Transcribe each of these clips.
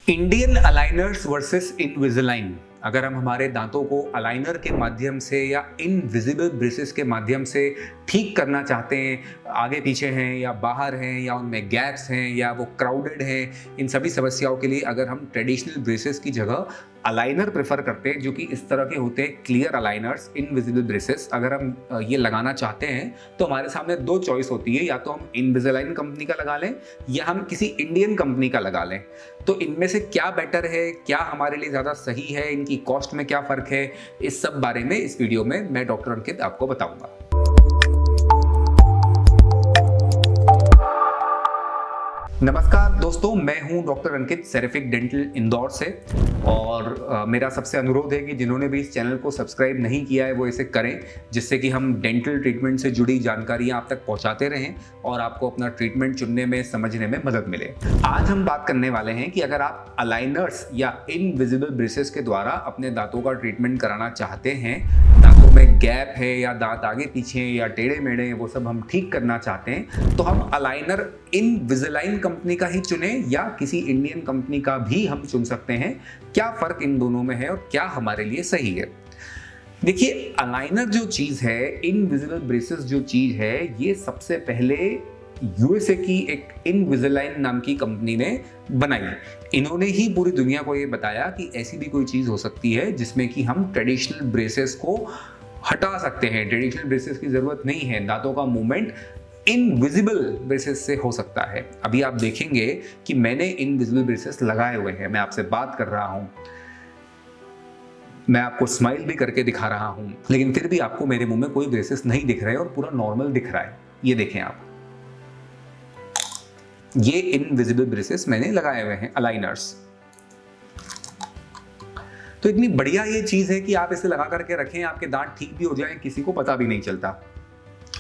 Indian aligners versus इनविजिलाइन। अगर हम हमारे दांतों को अलाइनर के माध्यम से या इनविजिबल ब्रेसेस के माध्यम से ठीक करना चाहते हैं, आगे पीछे हैं या बाहर हैं या उनमें गैप्स हैं या वो क्राउडेड हैं, इन सभी समस्याओं के लिए अगर हम ट्रेडिशनल ब्रेसेस की जगह अलाइनर प्रेफर करते हैं जो कि इस तरह के होते हैं क्लियर अलाइनर्स, इनविजिबल ब्रेसेस, अगर हम ये लगाना चाहते हैं तो हमारे सामने दो चॉइस होती है, या तो हम इनविजिलाइन कंपनी का लगा लें या हम किसी इंडियन कंपनी का लगा लें। तो इनमें से क्या बेटर है, क्या हमारे लिए ज़्यादा सही है, इनकी कॉस्ट में क्या फ़र्क है, इस सब बारे में इस वीडियो में मैं डॉक्टर अंकित आपको बताऊंगा। नमस्कार दोस्तों, मैं हूं डॉक्टर अंकित, सेरेफिक डेंटल इंदौर से। और मेरा सबसे अनुरोध है कि जिन्होंने भी इस चैनल को सब्सक्राइब नहीं किया है वो इसे करें, जिससे कि हम डेंटल ट्रीटमेंट से जुड़ी जानकारियां आप तक पहुंचाते रहें और आपको अपना ट्रीटमेंट चुनने में, समझने में मदद मिले। आज हम बात करने वाले हैं कि अगर आप अलाइनर्स या इनविजिबल ब्रेसेस के द्वारा अपने दांतों का ट्रीटमेंट कराना चाहते हैं, दांतों में गैप है या दांत आगे पीछे या टेढ़े मेढ़े, वो सब हम ठीक करना चाहते हैं, तो हम अलाइनर इनविजिलाइन कंपनी का ही चुने या किसी इंडियन कंपनी का भी हम चुन सकते हैं। क्या फर्क इन दोनों में है और क्या हमारे लिए सही है? देखिए, अलाइनर जो चीज है, इनविजिबल ब्रेसेस जो चीज है, ये सबसे पहले यूएसए की एक इनविजिलाइन नाम की कंपनी ने बनाई। इन्होंने ही पूरी दुनिया को ये बताया कि ऐसी भी कोई चीज हो सकती है जिसमें कि हम ट्रेडिशनल ब्रेसेस को हटा सकते हैं। ट्रेडिशनल ब्रेसेस की जरूरत नहीं है, दांतों का मूवमेंट इनविजिबल ब्रेसेस से हो सकता है। अभी आप देखेंगे कि मैंने इनविजिबल ब्रेसेस लगाए हुए हैं, मैं आपसे बात कर रहा हूं, मैं आपको स्माइल भी करके दिखा रहा हूं, लेकिन फिर भी आपको मेरे मुंह में कोई ब्रेसेस नहीं दिख रहे और पूरा नॉर्मल दिख रहा है। ये देखें आप, ये इनविजिबल ब्रेसेस मैंने लगाए हुए हैं, अलाइनर्स। तो इतनी बढ़िया ये चीज है कि आप इसे लगा करके रखें, आपके दांत ठीक भी हो जाए, किसी को पता भी नहीं चलता।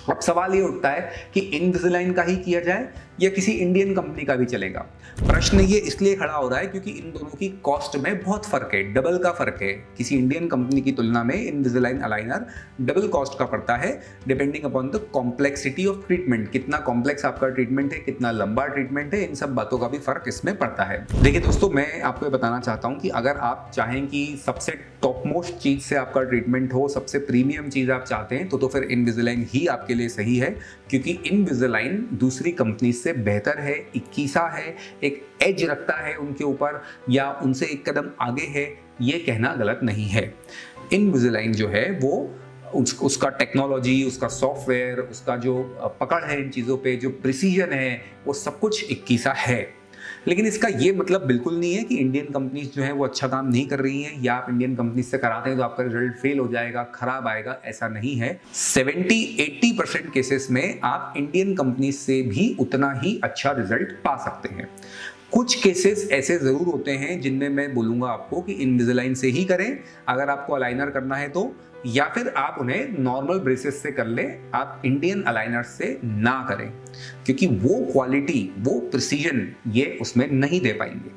अब सवाल ये उठता है कि इनविजिलाइन का ही किया जाए या किसी इंडियन कंपनी का भी चलेगा। प्रश्न ये इसलिए खड़ा हो रहा है क्योंकि इन दोनों की कॉस्ट में बहुत फर्क है, डबल का फर्क है। किसी इंडियन कंपनी की तुलना में इनविजिलाइन अलाइनर डबल कॉस्ट का पड़ता है, depending upon the complexity of treatment. कितना कॉम्प्लेक्स आपका ट्रीटमेंट है, कितना लंबा ट्रीटमेंट है, इन सब बातों का भी फर्क इसमें पड़ता है। देखिए दोस्तों, मैं आपको ये बताना चाहता हूँ कि अगर आप चाहें कि सबसे टॉप मोस्ट चीज से आपका ट्रीटमेंट हो, सबसे प्रीमियम चीज आप चाहते हैं, तो फिर इनविजिलाइन ही आपके लिए सही है, क्योंकि इनविजिलाइन दूसरी कंपनी से बेहतर है, 21 है, एक एज रखता है उनके ऊपर या उनसे एक कदम आगे है, ये कहना गलत नहीं है। इनविजिलाइन जो है वो उसका टेक्नोलॉजी, उसका सॉफ्टवेयर, उसका जो पकड़ है इन चीज़ों पे, जो प्रिसीजन है, वो सब कुछ 21 है। लेकिन इसका ये मतलब बिल्कुल नहीं है कि इंडियन कंपनीज जो है वो अच्छा काम नहीं कर रही हैं, या आप इंडियन कंपनीज से कराते हैं तो आपका रिजल्ट फेल हो जाएगा, खराब आएगा, ऐसा नहीं है। 70-80% केसेस में आप इंडियन कंपनीज से भी उतना ही अच्छा रिजल्ट पा सकते हैं। कुछ केसेस ऐसे जरूर होते हैं जिनमें मैं बोलूंगा आपको कि इनविजिलाइन से ही करें अगर आपको अलाइनर करना है तो, या फिर आप उन्हें नॉर्मल ब्रेसेस से कर लें, आप इंडियन अलाइनर से ना करें, क्योंकि वो क्वालिटी, वो प्रिसीजन ये उसमें नहीं दे पाएंगे।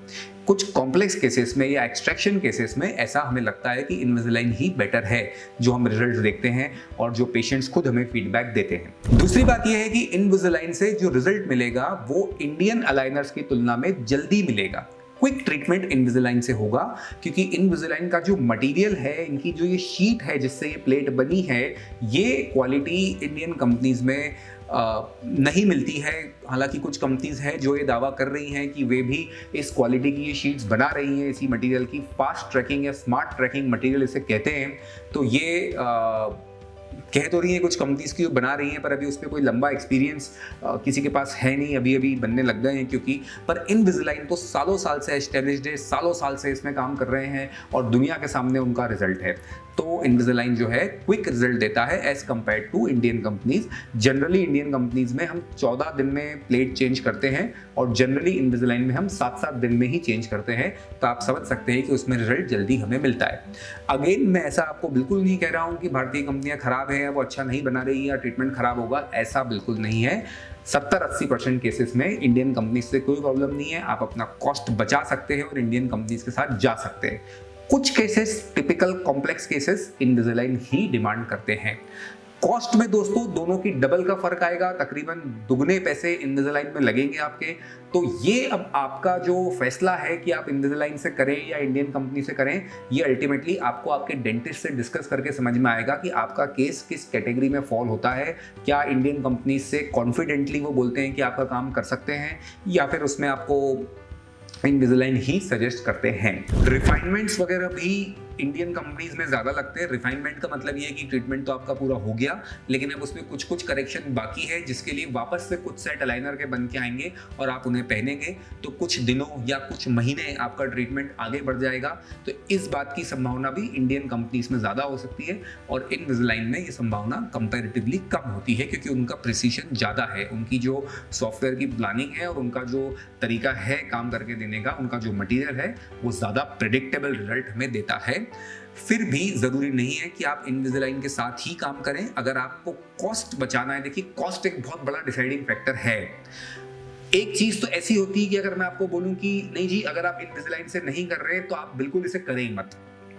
कुछ कॉम्प्लेक्स केसेस में या एक्सट्रैक्शन केसेस में ऐसा हमें लगता है कि इनविजिलाइन ही बेटर है, जो हम रिजल्ट देखते हैं और जो पेशेंट्स खुद हमें फीडबैक देते हैं। दूसरी बात यह है कि इनविजिलाइन से जो रिजल्ट मिलेगा वो इंडियन अलाइनर्स की तुलना में जल्दी मिलेगा। क्विक ट्रीटमेंट इनविजिलाइन से होगा, क्योंकि इनविजिलाइन का जो मटेरियल है, इनकी जो ये शीट है जिससे ये प्लेट बनी है, ये क्वालिटी इंडियन कंपनीज में नहीं मिलती है। हालांकि कुछ कंपनीज हैं जो ये दावा कर रही हैं कि वे भी इस क्वालिटी की ये शीट्स बना रही हैं, इसी मटेरियल की। फास्ट ट्रैकिंग या स्मार्ट ट्रैकिंग मटेरियल इसे कहते हैं। तो ये कह तो रही हैं कुछ कंपनीज की बना रही हैं, पर अभी उस पर कोई लंबा एक्सपीरियंस किसी के पास है नहीं, अभी अभी बनने लग गए हैं क्योंकि। पर इनविजिलाइन तो सालों साल से एस्टेब्लिश्ड है, सालों साल से इसमें काम कर रहे हैं और दुनिया के सामने उनका रिजल्ट है। तो इनविजिलाइन जो है क्विक रिजल्ट देता है as compare to Indian companies. Generally Indian companies में हम 14 दिन में प्लेट चेंज करते हैं और जनरली इनविजिलाइन में हम 7-7 दिन में ही चेंज करते हैं। तो आप समझ सकते हैं कि उसमें रिजल्ट जल्दी हमें मिलता है। अगेन, मैं ऐसा आपको बिल्कुल नहीं कह रहा हूँ कि भारतीय कंपनियां खराब हैं, वो अच्छा नहीं बना रही या ट्रीटमेंट खराब होगा, ऐसा बिल्कुल नहीं है। 70-80% केसेस में इंडियन कंपनीज से कोई प्रॉब्लम नहीं है, आप अपना कॉस्ट बचा सकते हैं और इंडियन कंपनीज के साथ जा सकते हैं। कुछ cases, typical complex cases, Invisalign ही डिमांड करते हैं। कॉस्ट में दोस्तों दोनों की डबल का फर्क आएगा, तकरीबन दुगने पैसे इनविजिलाइन में लगेंगे आपके। तो ये अब आपका जो फैसला है कि आप इनविजिलाइन से करें या इंडियन कंपनी से करें, ये अल्टीमेटली आपको आपके डेंटिस्ट से डिस्कस करके समझ में आएगा कि आपका केस किस कैटेगरी में फॉल होता है। क्या इंडियन कंपनी से कॉन्फिडेंटली वो बोलते हैं कि आपका काम कर सकते हैं, या फिर उसमें आपको इनविजिलाइन ही सजेस्ट करते हैं। रिफाइनमेंट्स वगैरह भी इंडियन कंपनीज में ज़्यादा लगते हैं। रिफाइनमेंट का मतलब ये है कि ट्रीटमेंट तो आपका पूरा हो गया, लेकिन अब उसमें कुछ कुछ करेक्शन बाकी है, जिसके लिए वापस से कुछ सेट अलाइनर के बन के आएंगे और आप उन्हें पहनेंगे तो कुछ दिनों या कुछ महीने आपका ट्रीटमेंट आगे बढ़ जाएगा। तो इस बात की संभावना भी इंडियन कंपनीज में ज़्यादा हो सकती है, और इनविजिलाइन में ये संभावना कंपेरेटिवली कम होती है, क्योंकि उनका प्रिसीजन ज़्यादा है। उनकी जो सॉफ्टवेयर की प्लानिंग है और उनका जो तरीका है काम करके देने का, उनका जो मटीरियल है वो ज़्यादा प्रेडिक्टेबल रिजल्ट हमें देता है। फिर भी ज़रूरी नहीं है कि आप इनविजिलाइन के साथ ही काम करें। अगर आपको कॉस्ट बचाना है, देखिए कॉस्ट एक बहुत बड़ा डिसाइडिंग फैक्टर है। एक चीज़ तो ऐसी होती है कि अगर मैं आपको बोलूं कि नहीं जी, अगर आप इनविजिलाइन से नहीं कर रहे तो आप बिल्कुल इसे करें ही मत,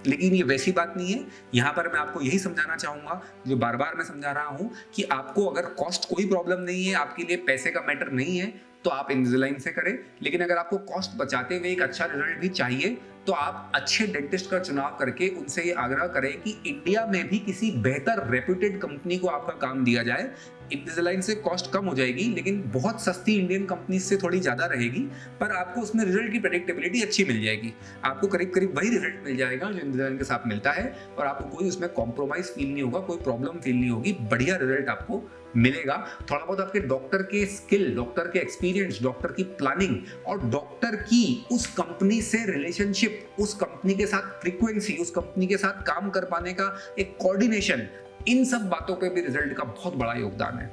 लेकिन ये वैसी बात नहीं है। यहाँ पर मैं आपको यही समझाना चाहूँगा, जो बार बार मैं समझा रहा हूँ, कि आपको अगर कॉस्ट कोई प्रॉब्लम नहीं है, आपके लिए पैसे का मैटर नहीं है, तो आप इनविजिलाइन से करें। लेकिन अगर आपको कॉस्ट बचाते हुए एक अच्छा रिजल्ट भी चाहिए, तो आप अच्छे डेंटिस्ट का चुनाव करके उनसे ये आग्रह करें कि इंडिया में भी किसी बेहतर रेप्यूटेड कंपनी को आपका काम दिया जाए। इनविजिलाइन से कॉस्ट कम हो जाएगी, लेकिन बहुत सस्ती इंडियन कंपनी से थोड़ी ज़्यादा रहेगी, पर आपको उसमें रिजल्ट की प्रेडिक्टेबिलिटी अच्छी मिल जाएगी। आपको करीब करीब वही रिजल्ट मिल जाएगा जो इनविजिलाइन के साथ मिलता है, और आपको कोई उसमें कॉम्प्रोमाइज़ फील नहीं होगा, कोई प्रॉब्लम फील नहीं होगी, बढ़िया रिजल्ट आपको मिलेगा। थोड़ा बहुत आपके डॉक्टर के स्किल, डॉक्टर के एक्सपीरियंस, डॉक्टर की प्लानिंग और डॉक्टर की उस कंपनी से रिलेशनशिप, उस कंपनी के साथ फ्रीक्वेंसी, उस कंपनी के साथ काम कर पाने का एक कोऑर्डिनेशन, इन सब बातों पे भी रिजल्ट का बहुत बड़ा योगदान है।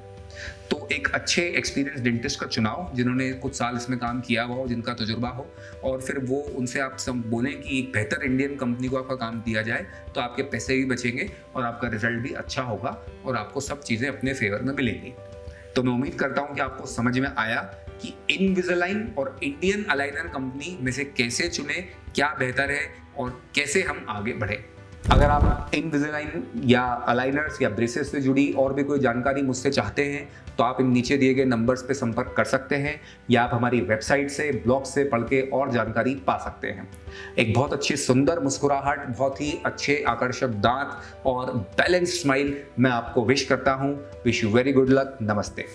तो एक अच्छे एक्सपीरियंस डेंटिस्ट का चुनाव, जिन्होंने कुछ साल इसमें काम किया हुआ हो, जिनका तजुर्बा हो, और फिर वो उनसे आप सब बोलें कि एक बेहतर इंडियन कंपनी को आपका काम दिया जाए, तो आपके पैसे भी बचेंगे और आपका रिजल्ट भी अच्छा होगा और आपको सब चीज़ें अपने फेवर में मिलेंगी। तो मैं उम्मीद करता हूँ कि आपको समझ में आया कि इनविजिलाइन और इंडियन अलाइनर कंपनी में से कैसे चुने, क्या बेहतर है और कैसे हम आगे बढ़े। अगर आप इनविजिलाइन या अलाइनर्स या ब्रेसेस से जुड़ी और भी कोई जानकारी मुझसे चाहते हैं, तो आप इन नीचे दिए गए नंबर्स पे संपर्क कर सकते हैं, या आप हमारी वेबसाइट से, ब्लॉग से पढ़ के और जानकारी पा सकते हैं। एक बहुत अच्छी सुंदर मुस्कुराहट, बहुत ही अच्छे आकर्षक दांत और बैलेंस्ड स्माइल मैं आपको विश करता हूँ। Wish you very good luck. नमस्ते।